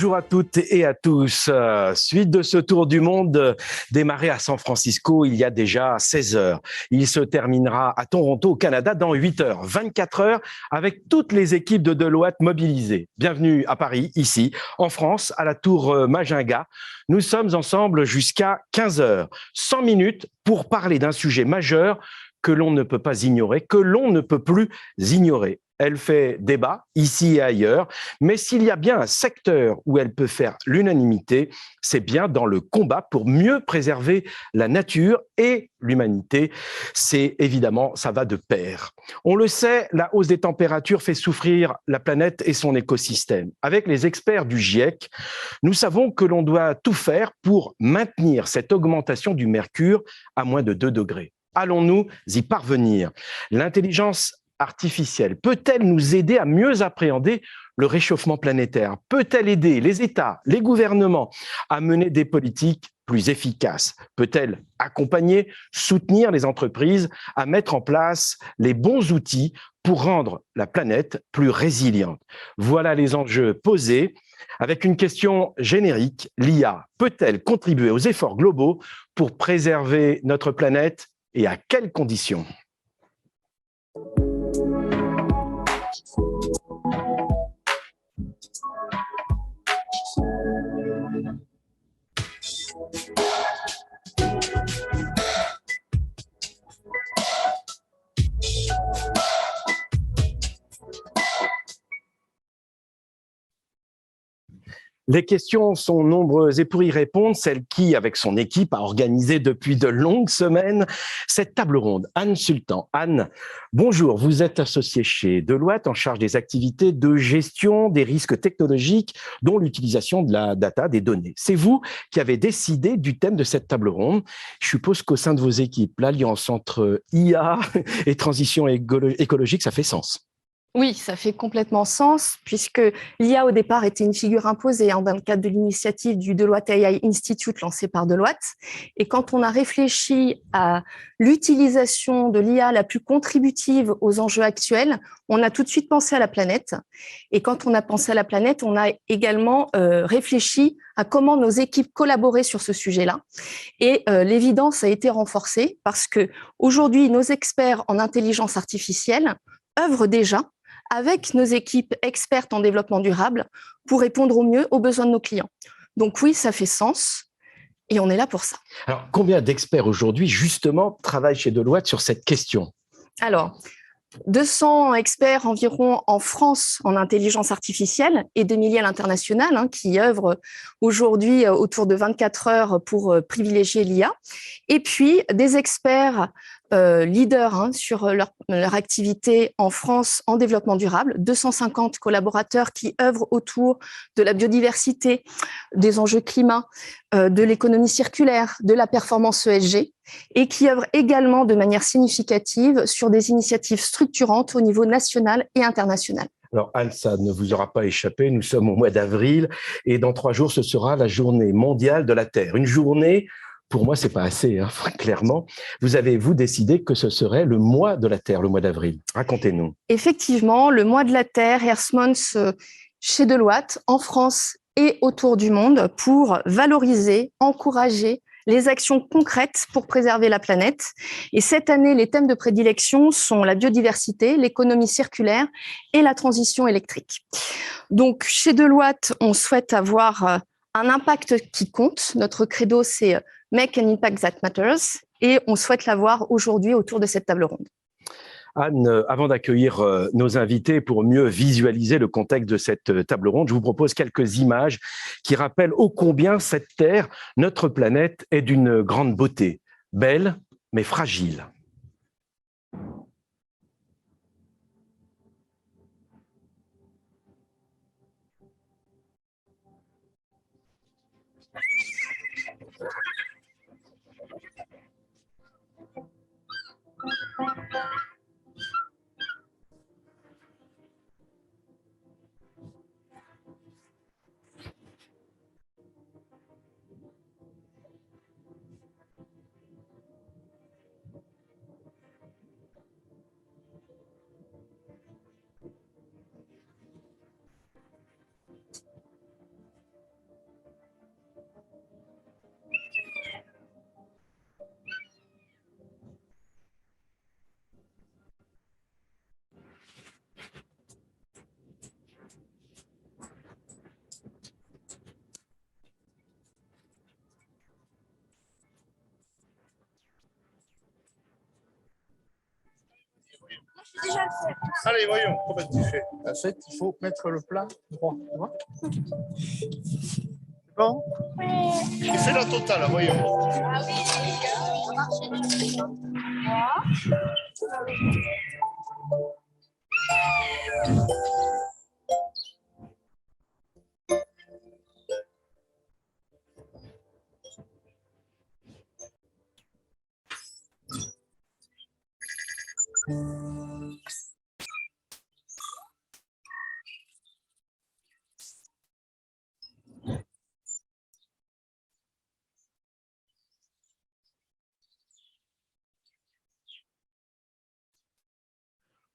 Bonjour à toutes et à tous. Suite de ce tour du monde démarré à San Francisco il y a déjà 16 heures. Il se terminera à Toronto, au Canada, dans 8 heures, 24 heures, avec toutes les équipes de Deloitte mobilisées. Bienvenue à Paris, ici, en France, à la tour Majunga. Nous sommes ensemble jusqu'à 15 heures. 100 minutes pour parler d'un sujet majeur que l'on ne peut pas ignorer, que l'on ne peut plus ignorer. Elle fait débat ici et ailleurs, mais s'il y a bien un secteur où elle peut faire l'unanimité, c'est bien dans le combat pour mieux préserver la nature et l'humanité. C'est évidemment, ça va de pair. On le sait, la hausse des températures fait souffrir la planète et son écosystème. Avec les experts du GIEC, nous savons que l'on doit tout faire pour maintenir cette augmentation du mercure à moins de 2 degrés. Allons-nous y parvenir? L'intelligence artificielle peut-elle nous aider à mieux appréhender le réchauffement planétaire? Peut-elle aider les États, les gouvernements à mener des politiques plus efficaces? Peut-elle accompagner, soutenir les entreprises à mettre en place les bons outils pour rendre la planète plus résiliente? Voilà les enjeux posés. Avec une question générique, l'IA peut-elle contribuer aux efforts globaux pour préserver notre planète et à quelles conditions? Les questions sont nombreuses et pour y répondre, celle qui, avec son équipe, a organisé depuis de longues semaines cette table ronde. Anne Sultan. Anne, bonjour. Vous êtes associée chez Deloitte en charge des activités de gestion des risques technologiques, dont l'utilisation de la data, des données. C'est vous qui avez décidé du thème de cette table ronde. Je suppose qu'au sein de vos équipes, l'alliance entre IA et transition écologique, ça fait sens. Oui, ça fait complètement sens, puisque l'IA au départ était une figure imposée dans le cadre de l'initiative du Deloitte AI Institute lancée par Deloitte. Et quand on a réfléchi à l'utilisation de l'IA la plus contributive aux enjeux actuels, on a tout de suite pensé à la planète. Et quand on a pensé à la planète, on a également réfléchi à comment nos équipes collaboraient sur ce sujet-là. Et l'évidence a été renforcée parce que aujourd'hui, nos experts en intelligence artificielle œuvrent déjà avec nos équipes expertes en développement durable pour répondre au mieux aux besoins de nos clients. Donc oui, ça fait sens et on est là pour ça. Alors, combien d'experts aujourd'hui, justement, travaillent chez Deloitte sur cette question? Alors, 200 experts environ en France en intelligence artificielle et 2 milliers à l'international qui œuvrent aujourd'hui autour de 24 heures pour privilégier l'IA. Et puis, des experts leaders sur leur activité en France en développement durable, 250 collaborateurs qui œuvrent autour de la biodiversité, des enjeux climat, de l'économie circulaire, de la performance ESG, et qui œuvrent également de manière significative sur des initiatives structurantes au niveau national et international. Alors Anne, ça ne vous aura pas échappé, nous sommes au mois d'avril et dans 3 jours, ce sera la journée mondiale de la Terre. Une journée, pour moi, c'est pas assez, clairement. Vous avez, vous, décidé que ce serait le mois de la Terre, le mois d'avril. Racontez-nous. Effectivement, le mois de la Terre, Earth Month, chez Deloitte, en France et autour du monde, pour valoriser, encourager les actions concrètes pour préserver la planète. Et cette année, les thèmes de prédilection sont la biodiversité, l'économie circulaire et la transition électrique. Donc, chez Deloitte, on souhaite avoir un impact qui compte. Notre credo, c'est Make an Impact That Matters. Et on souhaite l'avoir aujourd'hui autour de cette table ronde. Anne, avant d'accueillir nos invités pour mieux visualiser le contexte de cette table ronde, je vous propose quelques images qui rappellent ô combien cette Terre, notre planète, est d'une grande beauté, belle mais fragile. Allez, voyons, comment tu fais. En fait, il faut mettre le plat droit. Tu vois ? C'est bon ? Oui. Et fais la totale, voyons. Ah oui, ça marche.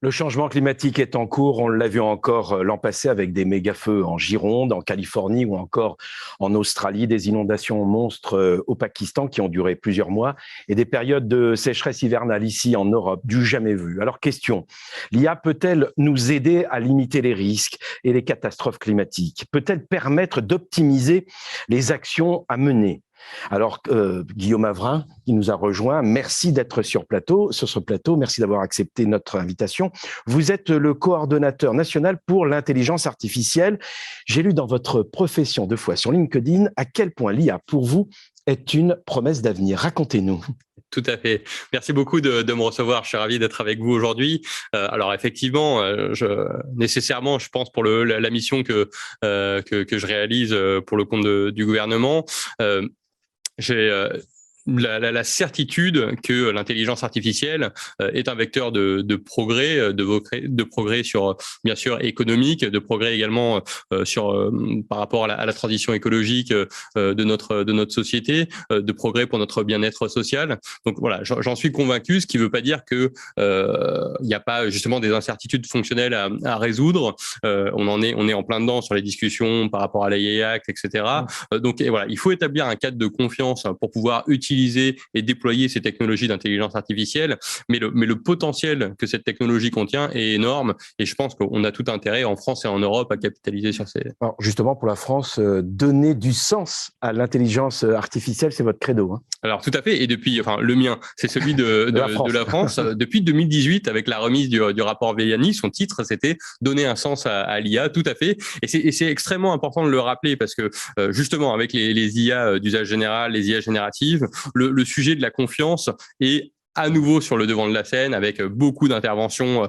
Le changement climatique est en cours, on l'a vu encore l'an passé avec des méga-feux en Gironde, en Californie ou encore en Australie, des inondations monstres au Pakistan qui ont duré plusieurs mois et des périodes de sécheresse hivernale ici en Europe, du jamais vu. Alors question, l'IA peut-elle nous aider à limiter les risques et les catastrophes climatiques? Peut-elle permettre d'optimiser les actions à mener? Alors, Guillaume Avrin, qui nous a rejoint, merci d'être sur ce plateau, merci d'avoir accepté notre invitation. Vous êtes le coordonnateur national pour l'intelligence artificielle. J'ai lu dans votre profession de foi sur LinkedIn à quel point l'IA, pour vous, est une promesse d'avenir. Racontez-nous. Tout à fait. Merci beaucoup de me recevoir. Je suis ravi d'être avec vous aujourd'hui. Alors effectivement, nécessairement, je pense pour la mission que je réalise pour le compte du gouvernement, j'ai la certitude que l'intelligence artificielle est un vecteur de progrès, de progrès sur, bien sûr, économique, de progrès également par rapport à la transition écologique de notre société, de progrès pour notre bien-être social. Donc voilà, j'en suis convaincu, ce qui ne veut pas dire que il n'y a pas justement des incertitudes fonctionnelles à résoudre. On est en plein dedans sur les discussions par rapport à l'AI Act, etc. Donc voilà, il faut établir un cadre de confiance pour pouvoir utiliser et déployer ces technologies d'intelligence artificielle, mais le potentiel que cette technologie contient est énorme et je pense qu'on a tout intérêt en France et en Europe à capitaliser sur ces... Alors justement, pour la France, donner du sens à l'intelligence artificielle, c'est votre credo. Hein. Alors tout à fait, et depuis, enfin le mien, c'est celui de la France. Depuis 2018, avec la remise du rapport Veiani, son titre, c'était « Donner un sens à l'IA », tout à fait. Et c'est extrêmement important de le rappeler parce que justement, avec les IA d'usage général, les IA génératives, le sujet de la confiance est à nouveau sur le devant de la scène avec beaucoup d'interventions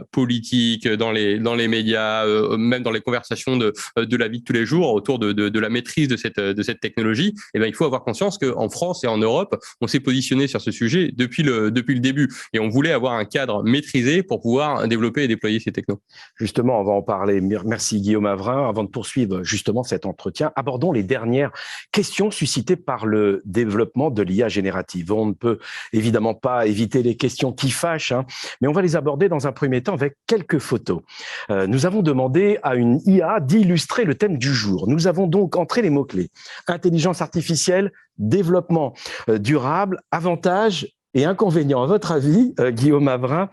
politiques dans les médias, même dans les conversations de la vie de tous les jours autour de la maîtrise de cette technologie. Et ben il faut avoir conscience qu'en France et en Europe, on s'est positionné sur ce sujet depuis le début et on voulait avoir un cadre maîtrisé pour pouvoir développer et déployer ces technos. Justement, on va en parler. Merci Guillaume Avrin. Avant de poursuivre justement cet entretien, abordons les dernières questions suscitées par le développement de l'IA générative. On ne peut évidemment pas éviter les questions qui fâchent, hein, mais on va les aborder dans un premier temps avec quelques photos. Nous avons demandé à une IA d'illustrer le thème du jour. Nous avons donc entré les mots-clés. Intelligence artificielle, développement durable, avantages et inconvénients. À votre avis, Guillaume Avrin,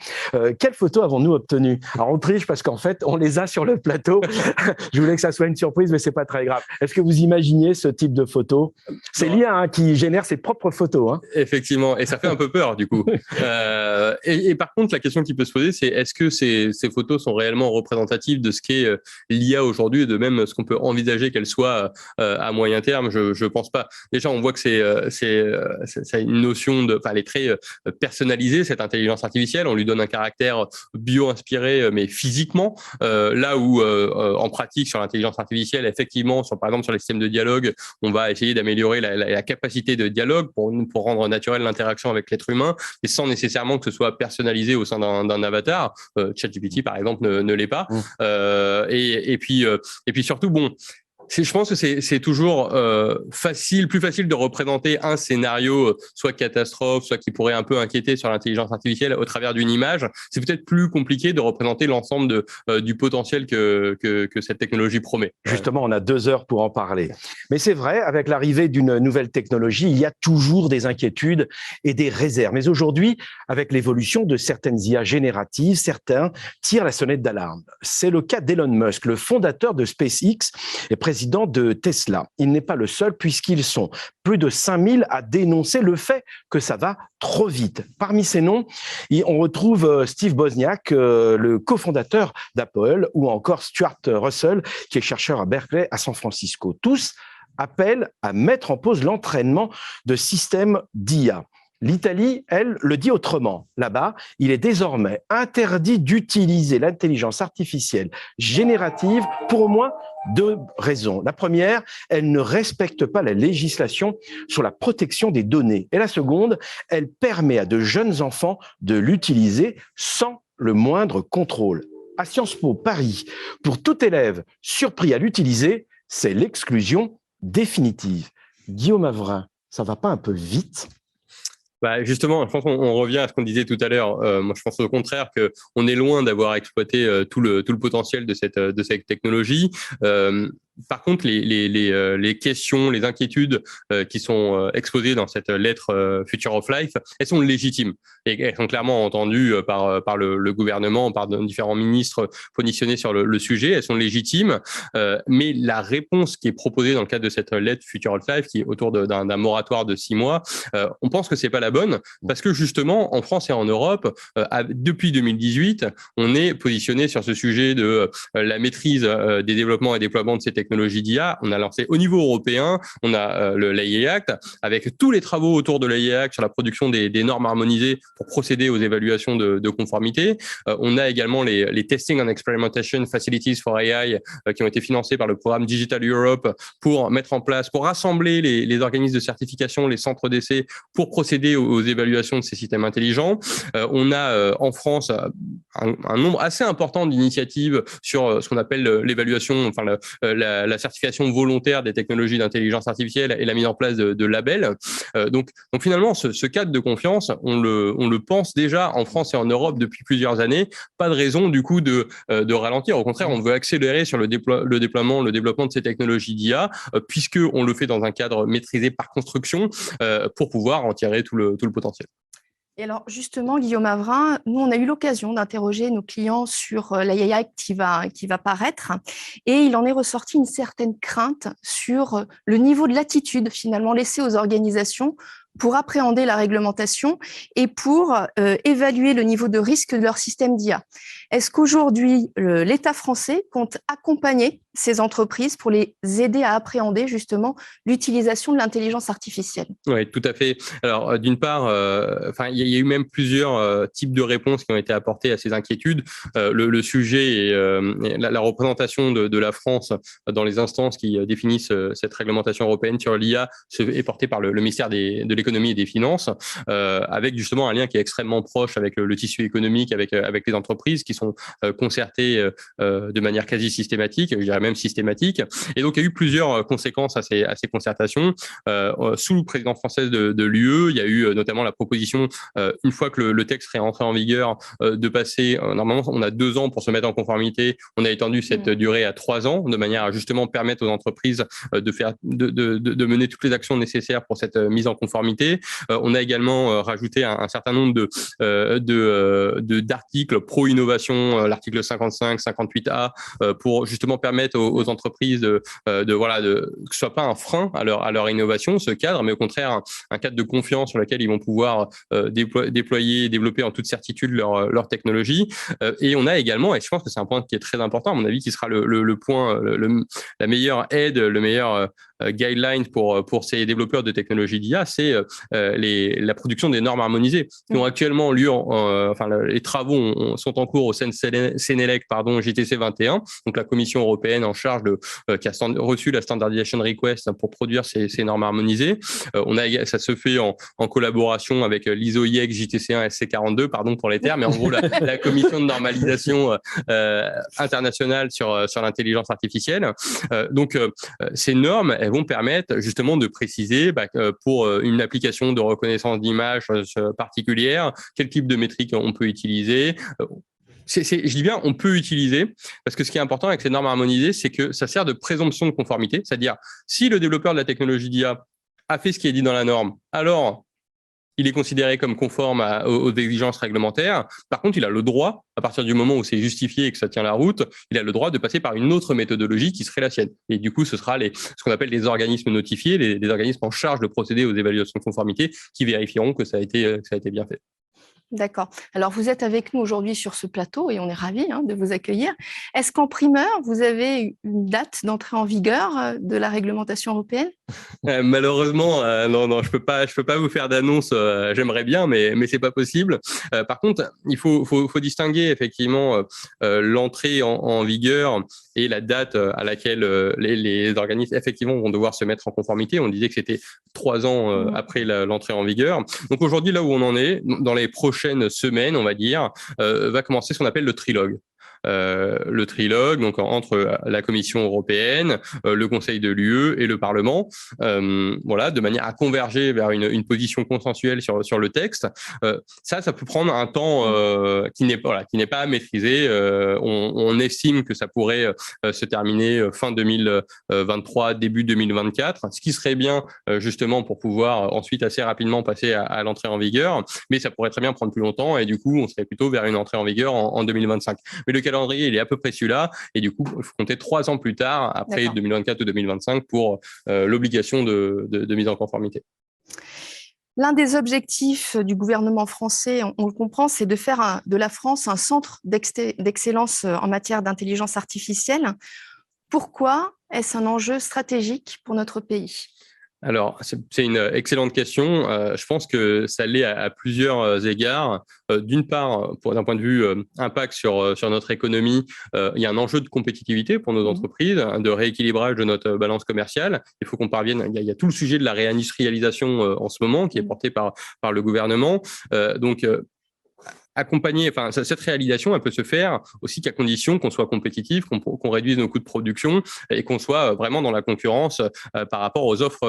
quelles photos avons-nous obtenues? Alors on triche parce qu'en fait, on les a sur le plateau. Je voulais que ça soit une surprise, mais c'est pas très grave. Est-ce que vous imaginiez ce type de photos? C'est l'IA qui génère ses propres photos. Hein. Effectivement, et ça fait un peu peur du coup. Et par contre, la question qui peut se poser, c'est est-ce que ces photos sont réellement représentatives de ce qu'est l'IA aujourd'hui et de même ce qu'on peut envisager qu'elle soit à moyen terme? Je pense pas. Déjà, on voit que c'est une notion de, enfin, elle est très personnalisée, cette intelligence artificielle. On lui donne un caractère bio-inspiré, mais physiquement. Là où, en pratique, sur l'intelligence artificielle, effectivement, par exemple, sur les systèmes de dialogue, on va essayer d'améliorer la capacité de dialogue pour rendre naturelle l'interaction avec l'être humain, mais sans nécessairement que ce soit personnalisé au sein d'un avatar. ChatGPT, par exemple, ne l'est pas. Et puis surtout, bon, je pense que c'est toujours plus facile de représenter un scénario, soit catastrophe, soit qui pourrait un peu inquiéter sur l'intelligence artificielle au travers d'une image. C'est peut-être plus compliqué de représenter l'ensemble du potentiel que cette technologie promet. Justement, on a 2 heures pour en parler. Mais c'est vrai, avec l'arrivée d'une nouvelle technologie, il y a toujours des inquiétudes et des réserves. Mais aujourd'hui, avec l'évolution de certaines IA génératives, certains tirent la sonnette d'alarme. C'est le cas d'Elon Musk, le fondateur de SpaceX et président président de Tesla. Il n'est pas le seul puisqu'ils sont plus de 5000 à dénoncer le fait que ça va trop vite. Parmi ces noms, on retrouve Steve Wozniak, le cofondateur d'Apple, ou encore Stuart Russell, qui est chercheur à Berkeley, à San Francisco. Tous appellent à mettre en pause l'entraînement de systèmes d'IA. L'Italie, elle, le dit autrement. Là-bas, il est désormais interdit d'utiliser l'intelligence artificielle générative pour au moins 2 raisons. La première, elle ne respecte pas la législation sur la protection des données. Et la seconde, elle permet à de jeunes enfants de l'utiliser sans le moindre contrôle. À Sciences Po Paris, pour tout élève surpris à l'utiliser, c'est l'exclusion définitive. Guillaume Avrin, ça va pas un peu vite ? Justement, je pense qu'on revient à ce qu'on disait tout à l'heure. Moi, je pense au contraire qu'on est loin d'avoir exploité tout le potentiel de cette technologie. Par contre, les questions, les inquiétudes qui sont exposées dans cette lettre Future of Life, elles sont légitimes et elles sont clairement entendues par le gouvernement, par différents ministres positionnés sur le sujet. Elles sont légitimes, mais la réponse qui est proposée dans le cadre de cette lettre Future of Life, qui est autour d'un moratoire de 6 mois, on pense que c'est pas la bonne parce que justement, en France et en Europe, depuis 2018, on est positionné sur ce sujet de la maîtrise des développements et déploiements de ces technologies d'IA. On a lancé au niveau européen, on a l'AI Act, avec tous les travaux autour de l'AI Act sur la production des normes harmonisées pour procéder aux évaluations de conformité. On a également les Testing and Experimentation Facilities for AI qui ont été financés par le programme Digital Europe pour mettre en place, pour rassembler les organismes de certification, les centres d'essai pour procéder aux évaluations de ces systèmes intelligents. On a en France un nombre assez important d'initiatives sur ce qu'on appelle l'évaluation, enfin la certification volontaire des technologies d'intelligence artificielle et la mise en place de labels. Donc finalement, ce cadre de confiance, on le pense déjà en France et en Europe depuis plusieurs années. Pas de raison du coup de ralentir. Au contraire, on veut accélérer sur le développement de ces technologies d'IA, puisque on le fait dans un cadre maîtrisé par construction, pour pouvoir en tirer tout le potentiel. Et alors justement, Guillaume Avrin, nous on a eu l'occasion d'interroger nos clients sur l'AI Act qui va paraître, et il en est ressorti une certaine crainte sur le niveau de latitude finalement laissé aux organisations pour appréhender la réglementation et pour évaluer le niveau de risque de leur système d'IA. Est-ce qu'aujourd'hui, l'État français compte accompagner ces entreprises pour les aider à appréhender justement l'utilisation de l'intelligence artificielle? Oui, tout à fait. Alors, d'une part, il y a eu même plusieurs types de réponses qui ont été apportées à ces inquiétudes. Le sujet et la représentation de la France dans les instances qui définissent cette réglementation européenne sur l'IA est portée par le ministère de l'économie et des finances, avec justement un lien qui est extrêmement proche avec le tissu économique, avec les entreprises qui sont concertées de manière quasi systématique, je dirais même systématique. Et donc, il y a eu plusieurs conséquences à ces concertations. Sous le président français de l'UE, il y a eu notamment la proposition, une fois que le texte serait entré en vigueur, de passer, normalement, on a 2 ans pour se mettre en conformité. On a étendu cette durée à 3 ans, de manière à justement permettre aux entreprises de mener toutes les actions nécessaires pour cette mise en conformité. On a également rajouté un certain nombre d'articles pro-innovation, l'article 55, 58A, pour justement permettre aux entreprises que ce soit pas un frein à leur innovation, ce cadre, mais au contraire un cadre de confiance sur lequel ils vont pouvoir déployer et développer en toute certitude leur technologie. Et on a également, et je pense que c'est un point qui est très important, à mon avis, qui sera le point, la meilleure aide, le meilleur guideline pour ces développeurs de technologies d'IA, c'est la production des normes harmonisées qui ont actuellement lieu. Les travaux sont en cours au Sénélec, JTC 21, donc la Commission européenne en charge qui a reçu la standardization request pour produire ces normes harmonisées. Ça se fait en collaboration avec l'ISO IEC JTC1 SC42, pardon pour les termes, mais en gros la commission de normalisation internationale sur l'intelligence artificielle. Donc ces normes, elles vont permettre justement de préciser pour une application de reconnaissance d'image particulière, quel type de métrique on peut utiliser. Je dis bien on peut utiliser, parce que ce qui est important avec ces normes harmonisées, c'est que ça sert de présomption de conformité, c'est-à-dire si le développeur de la technologie d'IA a fait ce qui est dit dans la norme, alors il est considéré comme conforme aux exigences réglementaires. Par contre, il a le droit, à partir du moment où c'est justifié et que ça tient la route, il a le droit de passer par une autre méthodologie qui serait la sienne. Et du coup, ce sera ce qu'on appelle les organismes notifiés, les organismes en charge de procéder aux évaluations de conformité qui vérifieront que ça a été bien fait. D'accord. Alors, vous êtes avec nous aujourd'hui sur ce plateau et on est ravis de vous accueillir. Est-ce qu'en primeur, vous avez une date d'entrée en vigueur de la réglementation européenne ? Malheureusement, non, je peux pas vous faire d'annonce. J'aimerais bien, mais c'est pas possible. Par contre, il faut distinguer effectivement l'entrée en vigueur et la date à laquelle les organismes effectivement vont devoir se mettre en conformité. On disait que c'était 3 ans après l'entrée en vigueur. Donc aujourd'hui, là où on en est, dans les prochaines semaines, on va dire, va commencer ce qu'on appelle le trilogue. Le trilogue, donc entre la Commission européenne, le Conseil de l'UE et le Parlement, voilà, de manière à converger vers une position consensuelle sur le texte. Ça peut prendre un temps qui n'est pas à maîtriser. On estime que ça pourrait se terminer fin 2023, début 2024, ce qui serait bien justement pour pouvoir ensuite assez rapidement passer à l'entrée en vigueur, mais ça pourrait très bien prendre plus longtemps et du coup on serait plutôt vers une entrée en vigueur en 2025. Mais le calendrier, il est à peu près celui-là. Et du coup, il faut compter 3 ans plus tard, après 2024 ou 2025, pour l'obligation de mise en conformité. L'un des objectifs du gouvernement français, on le comprend, c'est de faire de la France un centre d'excellence en matière d'intelligence artificielle. Pourquoi est-ce un enjeu stratégique pour notre pays ? Alors, c'est une excellente question. Je pense que ça l'est à plusieurs égards. D'une part, d'un point de vue impact sur notre économie, il y a un enjeu de compétitivité pour nos entreprises, de rééquilibrage de notre balance commerciale. Il faut qu'on parvienne. Il y a tout le sujet de la réindustrialisation en ce moment qui est porté par le gouvernement. Accompagner, cette réalisation, elle peut se faire aussi qu'à condition qu'on soit compétitif, qu'on réduise nos coûts de production et qu'on soit vraiment dans la concurrence par rapport aux offres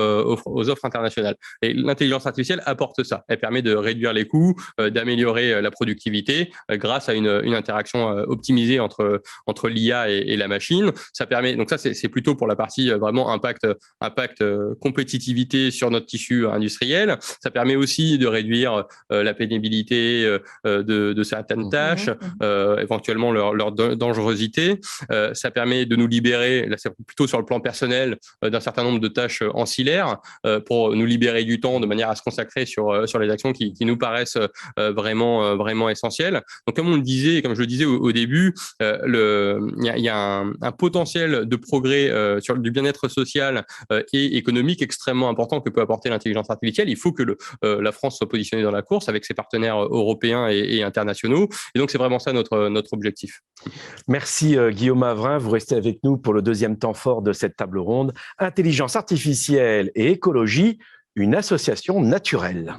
internationales. Et l'intelligence artificielle apporte ça. Elle permet de réduire les coûts, d'améliorer la productivité grâce à une interaction optimisée entre l'IA et la machine. Ça permet, donc ça c'est plutôt pour la partie vraiment impact compétitivité sur notre tissu industriel. Ça permet aussi de réduire la pénibilité de certaines tâches, éventuellement leur dangerosité. Ça permet de nous libérer, là c'est plutôt sur le plan personnel, d'un certain nombre de tâches ancillaires pour nous libérer du temps de manière à se consacrer sur les actions qui nous paraissent vraiment essentielles. Donc comme on le disait, comme je le disais au début, il y a un potentiel de progrès sur du bien-être social et économique extrêmement important que peut apporter l'intelligence artificielle. Il faut que la France soit positionnée dans la course avec ses partenaires européens et internationaux. Et donc, c'est vraiment ça notre objectif. Merci Guillaume Avrin. Vous restez avec nous pour le deuxième temps fort de cette table ronde. Intelligence artificielle et écologie, une association naturelle.